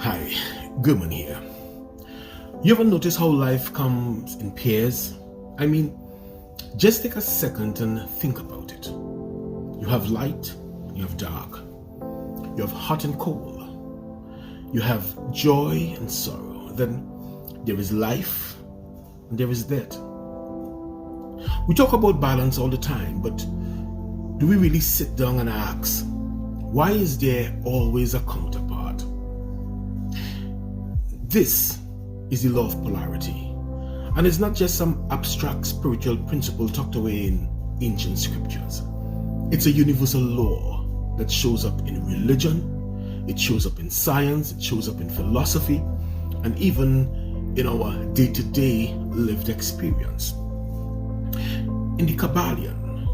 Hi, Goodman here. You ever notice how life comes in pairs? I mean, just take a second and think about it. You have light, you have dark. You have hot and cold. You have joy and sorrow. Then there is life and there is death. We talk about balance all the time, but do we really sit down and ask, why is there always a counterpart? This is the law of polarity, and it's not just some abstract spiritual principle tucked away in ancient scriptures. It's a universal law that shows up in religion, it shows up in science, it shows up in philosophy, and even in our day-to-day lived experience. In the Kabbalion,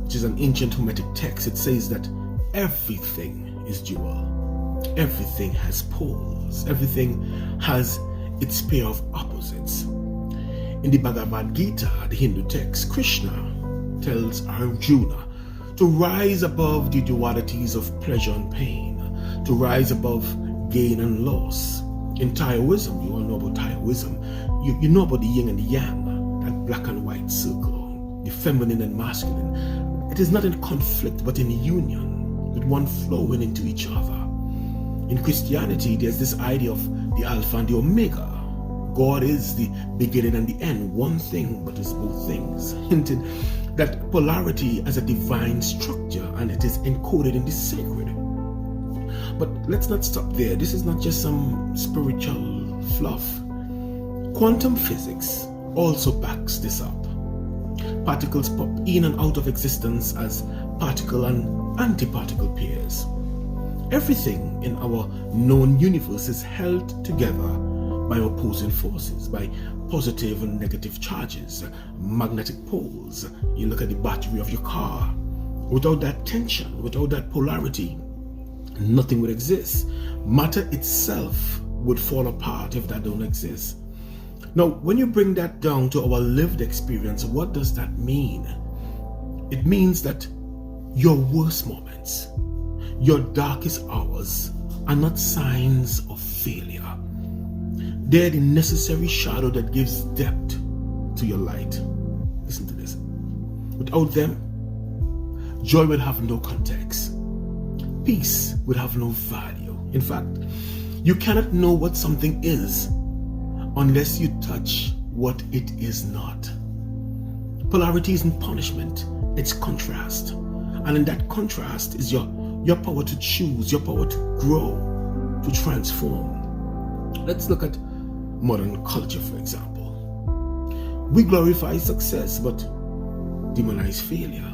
which is an ancient Hermetic text, it says that everything is dual. Everything has poles. Everything has its pair of opposites. In the Bhagavad Gita, the Hindu text, Krishna tells Arjuna to rise above the dualities of pleasure and pain, to rise above gain and loss. In Taoism, you all know about Taoism, you know about the yin and the yang, that black and white circle, the feminine and masculine. It is not in conflict but in union, with one flowing into each other. In Christianity, there's this idea of the Alpha and the Omega. God is the beginning and the end, one thing but is both things, hinting that polarity as a divine structure and it is encoded in the sacred. But let's not stop there. This is not just some spiritual fluff. Quantum physics also backs this up. Particles pop in and out of existence as particle and antiparticle pairs. Everything in our known universe is held together by opposing forces, by positive and negative charges, magnetic poles. You look at the battery of your car. Without that tension, without that polarity, nothing would exist. Matter itself would fall apart if that don't exist. Now, when you bring that down to our lived experience, what does that mean? It means that your worst moments, your darkest hours are not signs of failure. They're the necessary shadow that gives depth to your light. Listen to this. Without them, joy will have no context. Peace would have no value. In fact, you cannot know what something is unless you touch what it is not. Polarity isn't punishment, it's contrast. And in that contrast is your power to choose, your power to grow, to transform. Let's look at modern culture, for example. We glorify success but demonize failure.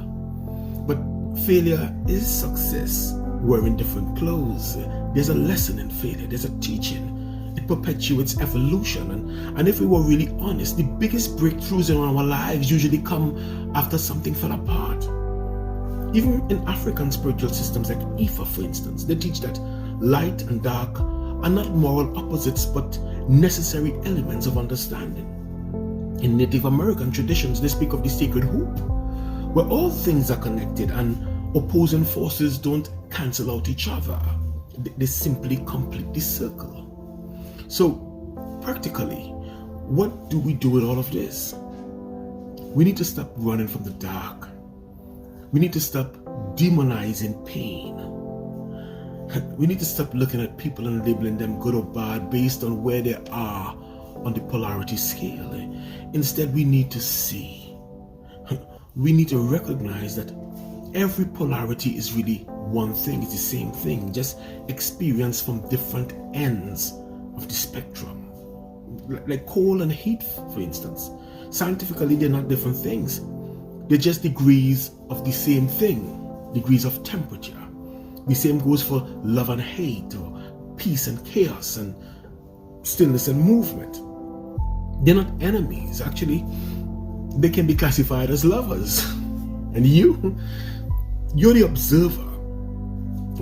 But failure is success wearing different clothes. There's a lesson in failure, there's a teaching. It perpetuates evolution. And if we were really honest, the biggest breakthroughs in our lives usually come after something fell apart. Even in African spiritual systems like Ifa, for instance, they teach that light and dark are not moral opposites but necessary elements of understanding. In Native American traditions, they speak of the sacred hoop, where all things are connected and opposing forces don't cancel out each other. They simply complete the circle. So, practically, what do we do with all of this? We need to stop running from the dark. We need to stop demonizing pain. We need to stop looking at people and labeling them good or bad based on where they are on the polarity scale. Instead, we need to see. We need to recognize that every polarity is really one thing. It's the same thing, just experienced from different ends of the spectrum. Like cold and heat, for instance. Scientifically, they're not different things. They're just degrees of the same thing, degrees of temperature. The same goes for love and hate, or peace and chaos, and stillness and movement. They're not enemies. Actually, they can be classified as lovers. And you're the observer.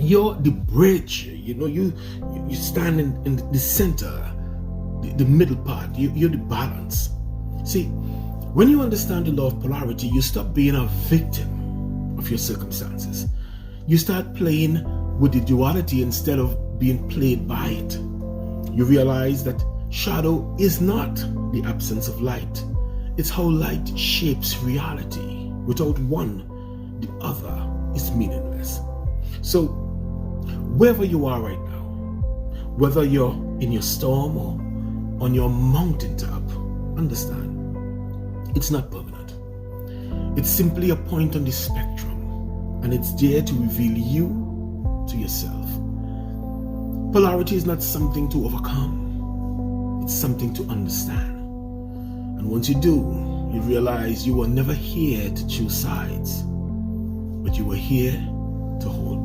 You're the bridge. You stand in the center, the middle part. You're the balance. See, when you understand the law of polarity, you stop being a victim of your circumstances. You start playing with the duality instead of being played by it. You realize that shadow is not the absence of light. It's how light shapes reality. Without one, the other is meaningless. So, wherever you are right now, whether you're in your storm or on your mountaintop, understand, it's not permanent. It's simply a point on the spectrum, and it's there to reveal you to yourself. Polarity is not something to overcome. It's something to understand. And once you do, you realize you were never here to choose sides, but you were here to hold